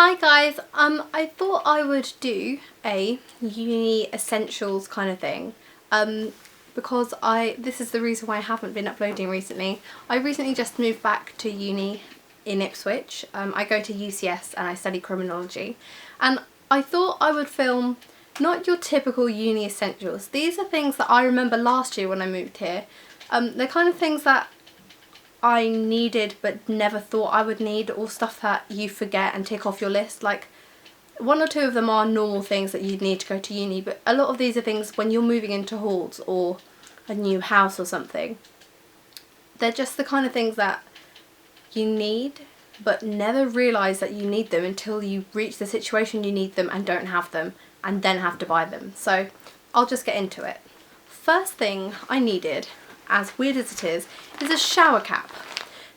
Hi guys, I thought I would do a uni essentials kind of thing, because this is the reason why I haven't been uploading recently. I recently just moved back to uni in Ipswich. I go to UCS and I study criminology, and I thought I would film not your typical uni essentials. These are things that I remember last year when I moved here. They're kind of things that I needed but never thought I would need, or stuff that you forget and tick off your list. Like, one or two of them are normal things that you'd need to go to uni, but a lot of these are things when you're moving into halls or a new house or something. They're just the kind of things that you need but never realise that you need them until you reach the situation you need them and don't have them, and then have to buy them. So I'll just get into it. First thing I needed, as weird as it is a shower cap.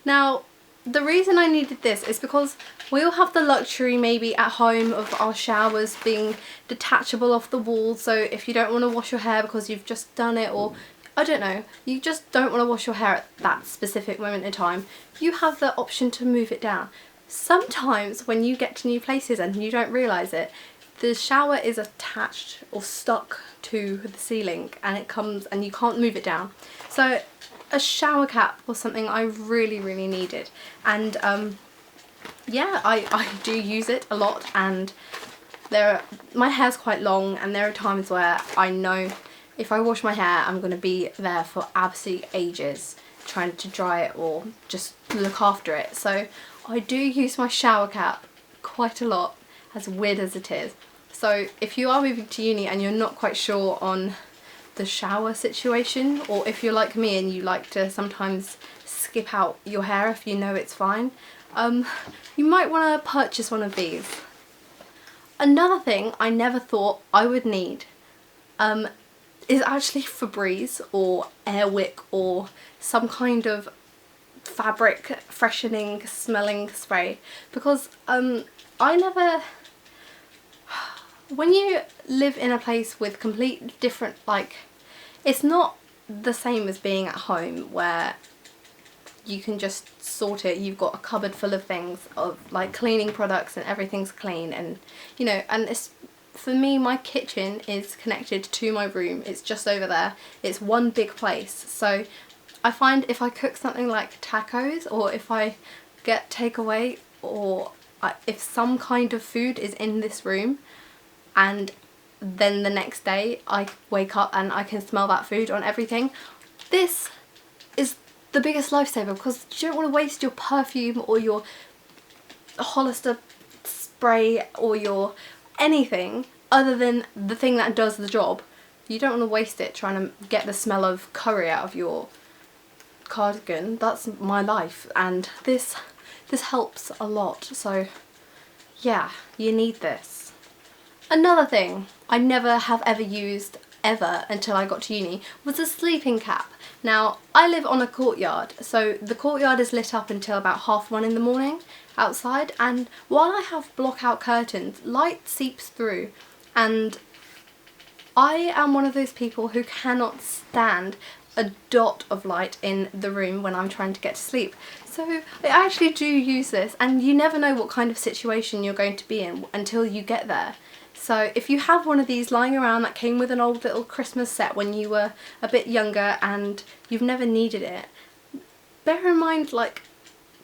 Now, the reason I needed this is because we all have the luxury maybe at home of our showers being detachable off the wall, so if you don't want to wash your hair because you've just done it, or I don't know, you just don't want to wash your hair at that specific moment in time, you have the option to move it down. Sometimes when you get to new places and you don't realise it, the shower is attached or stuck to the ceiling and it comes and you can't move it down. So a shower cap was something I really needed, and yeah, I do use it a lot, and my hair's quite long and there are times where I know if I wash my hair I'm going to be there for absolute ages trying to dry it or just look after it. So I do use my shower cap quite a lot, as weird as it is. So if you are moving to uni and you're not quite sure on the shower situation, or if you're like me and you like to sometimes skip out your hair if you know it's fine, you might want to purchase one of these. Another thing I never thought I would need is actually Febreze or Wick or some kind of fabric freshening smelling spray, because when you live in a place with completely different, like, it's not the same as being at home where you can just sort it. You've got a cupboard full of things, of like cleaning products, and everything's clean, and you know, and it's, for me, my kitchen is connected to my room. It's just over there. It's one big place. So I find if I cook something like tacos, or if I get takeaway, or if some kind of food is in this room, and then the next day I wake up and I can smell that food on everything, this is the biggest lifesaver, because you don't want to waste your perfume or your Hollister spray or your anything other than the thing that does the job. You don't want to waste it trying to get the smell of curry out of your cardigan. That's my life, and this helps a lot. So yeah, you need this. Another thing I never have ever used ever until I got to uni was a sleeping cap. Now, I live on a courtyard, so the courtyard is lit up until about 1:30 in the morning outside, and while I have block out curtains, light seeps through, and I am one of those people who cannot stand a dot of light in the room when I'm trying to get to sleep. So I actually do use this, and you never know what kind of situation you're going to be in until you get there. So if you have one of these lying around that came with an old little Christmas set when you were a bit younger and you've never needed it, bear in mind, like,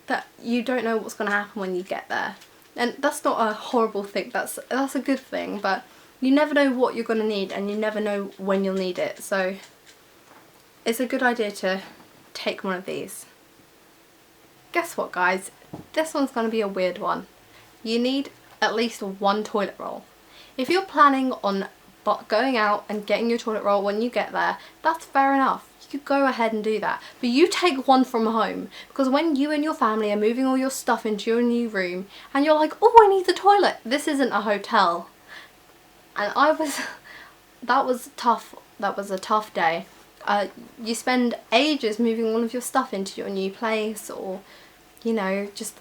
that you don't know what's going to happen when you get there. And that's not a horrible thing, that's a good thing, but you never know what you're going to need and you never know when you'll need it. So it's a good idea to take one of these. Guess what, guys? This one's going to be a weird one. You need at least one toilet roll. If you're planning on going out and getting your toilet roll when you get there, that's fair enough. You go ahead and do that. But you take one from home, because when you and your family are moving all your stuff into your new room and you're like, oh, I need the toilet. This isn't a hotel. And that was tough. That was a tough day. You spend ages moving all of your stuff into your new place, or, you know, just,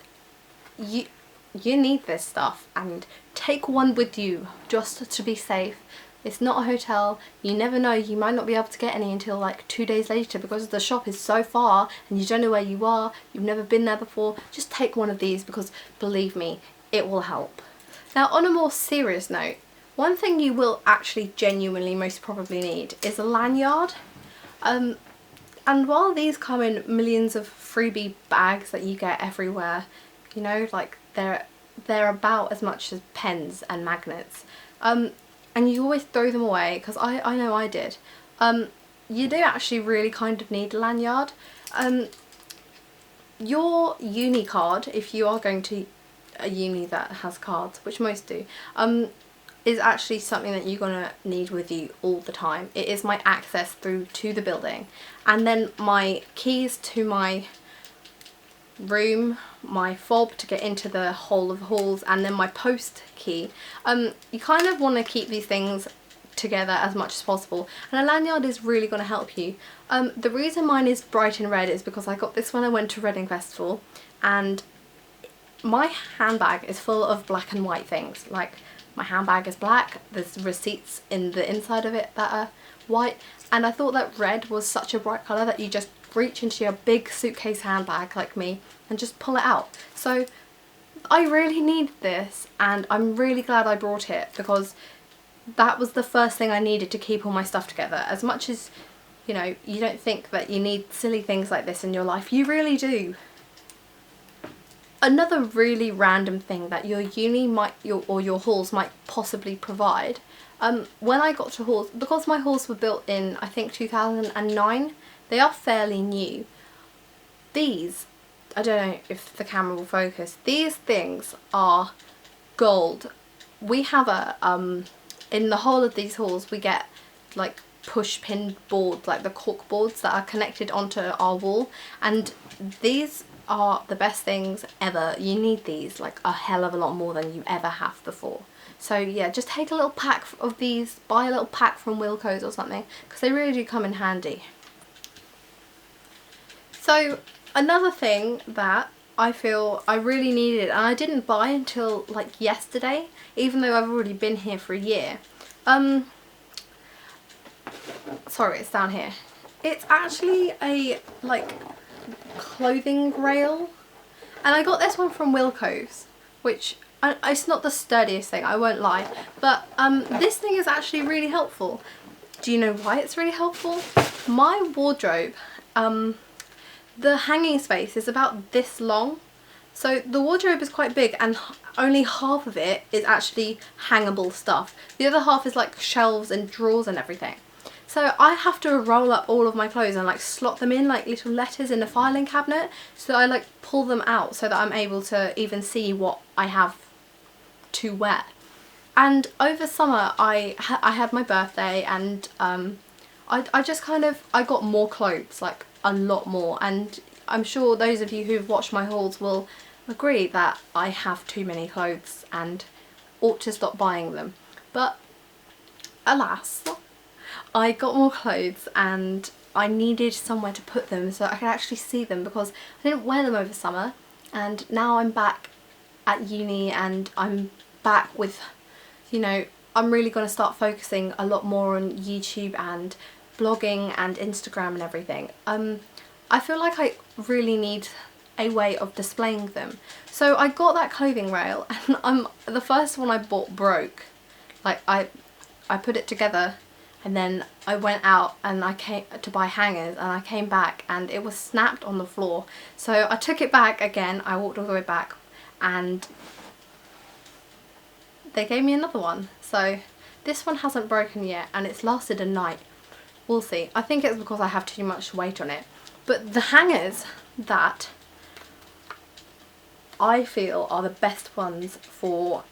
you need this stuff, and take one with you just to be safe. It's not a hotel. You never know, you might not be able to get any until like 2 days later because the shop is so far and you don't know where you are, you've never been there before. Just take one of these, because believe me, it will help. Now on a more serious note, one thing you will actually genuinely most probably need is a lanyard. And while these come in millions of freebie bags that you get everywhere, you know, like they're about as much as pens and magnets, and you always throw them away, because I know I did. You do actually really kind of need a lanyard. Your uni card, if you are going to a uni that has cards, which most do, is actually something that you're gonna need with you all the time. It is my access through to the building, and then my keys to my room, my fob to get into the whole of the halls, and then my post key. You kind of want to keep these things together as much as possible, and a lanyard is really going to help you. The reason mine is bright and red is because I got this when I went to Reading Festival, and my handbag is full of black and white things. Like, my handbag is black, there's receipts in the inside of it that are white, and I thought that red was such a bright colour that you just reach into your big suitcase handbag like me and just pull it out. So I really need this, and I'm really glad I brought it, because that was the first thing I needed to keep all my stuff together. As much as, you know, you don't think that you need silly things like this in your life, you really do. Another really random thing that your uni or your halls might possibly provide, when I got to halls, because my halls were built in I think 2009, they are fairly new. These, I don't know if the camera will focus, these things are gold. We have a, in the whole of these halls we get like push pin boards, like the cork boards that are connected onto our wall, and these are the best things ever. You need these like a hell of a lot more than you ever have before. So yeah, just take a little pack of these, buy a little pack from Wilko's or something, because they really do come in handy. So another thing that I feel I really needed, and I didn't buy until like yesterday, even though I've already been here for a year. Sorry, it's down here. It's actually a like clothing rail, and I got this one from Wilko's, which it's not the sturdiest thing, I won't lie, but this thing is actually really helpful. Do you know why it's really helpful? My wardrobe, the hanging space is about this long, so the wardrobe is quite big, and only half of it is actually hangable stuff. The other half is like shelves and drawers and everything. So I have to roll up all of my clothes and like slot them in like little letters in the filing cabinet, so I like pull them out so that I'm able to even see what I have to wear. And over summer I had my birthday, and I just kind of, I got more clothes, like a lot more, and I'm sure those of you who've watched my hauls will agree that I have too many clothes and ought to stop buying them. But alas, I got more clothes and I needed somewhere to put them so I could actually see them, because I didn't wear them over summer, and now I'm back at uni and I'm back with, you know, I'm really going to start focusing a lot more on YouTube and blogging and Instagram and everything. I feel like I really need a way of displaying them. So I got that clothing rail, and the first one I bought broke. Like I put it together, and then I went out and I came to buy hangers, and I came back and it was snapped on the floor. So I took it back again, I walked all the way back, and they gave me another one. So this one hasn't broken yet, and it's lasted a night. We'll see. I think it's because I have too much weight on it. But the hangers that I feel are the best ones for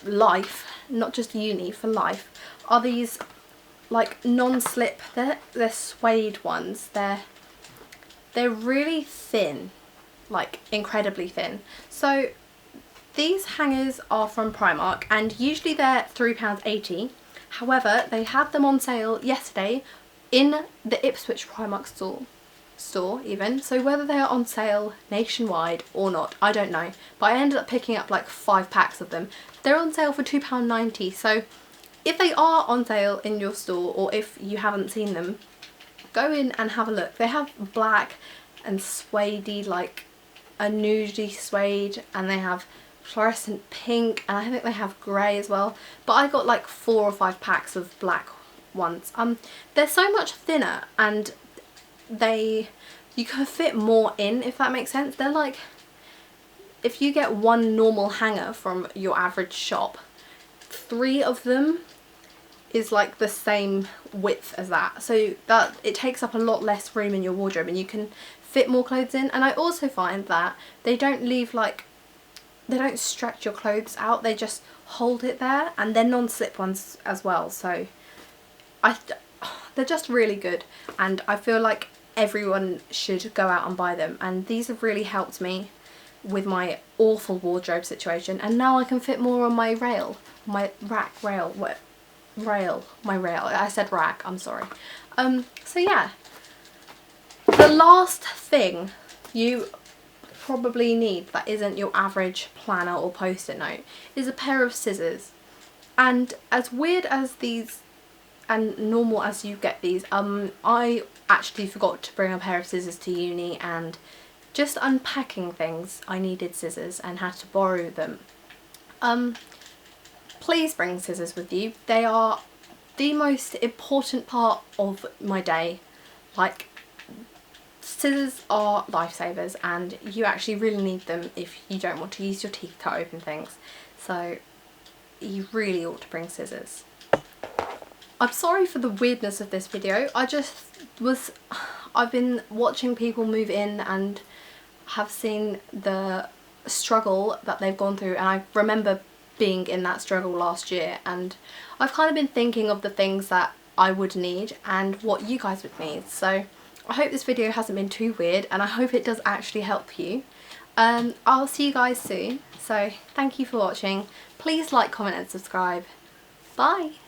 life, not just uni, for life, are these like non-slip, they're suede ones. They're really thin, like incredibly thin. So these hangers are from Primark, and usually they're £3.80. However, they had them on sale yesterday in the Ipswich Primark store even. So whether they are on sale nationwide or not, I don't know. But I ended up picking up like 5 packs of them. They're on sale for £2.90. So if they are on sale in your store, or if you haven't seen them, go in and have a look. They have black and suede-y, like a nudie suede, and they have fluorescent pink, and I think they have grey as well, but I got like 4 or 5 packs of black ones. They're so much thinner, and you can fit more in, if that makes sense. They're like, if you get one normal hanger from your average shop, 3 of them is like the same width as that, so that it takes up a lot less room in your wardrobe and you can fit more clothes in. And I also find that they don't leave like, they don't stretch your clothes out, they just hold it there, and they're non-slip ones as well, so they're just really good, and I feel like everyone should go out and buy them. And these have really helped me with my awful wardrobe situation, and now I can fit more on my rail, my rail, I said rack, I'm sorry. So yeah, the last thing you probably need that isn't your average planner or post-it note is a pair of scissors. And as weird as these and normal as you get these, I actually forgot to bring a pair of scissors to uni, and just unpacking things I needed scissors and had to borrow them. Please bring scissors with you. They are the most important part of my day. Like, scissors are lifesavers, and you actually really need them if you don't want to use your teeth to open things. So you really ought to bring scissors. I'm sorry for the weirdness of this video. I've been watching people move in and have seen the struggle that they've gone through, and I remember being in that struggle last year, and I've kind of been thinking of the things that I would need and what you guys would need. So I hope this video hasn't been too weird, and I hope it does actually help you. I'll see you guys soon, so thank you for watching. Please like, comment and subscribe. Bye!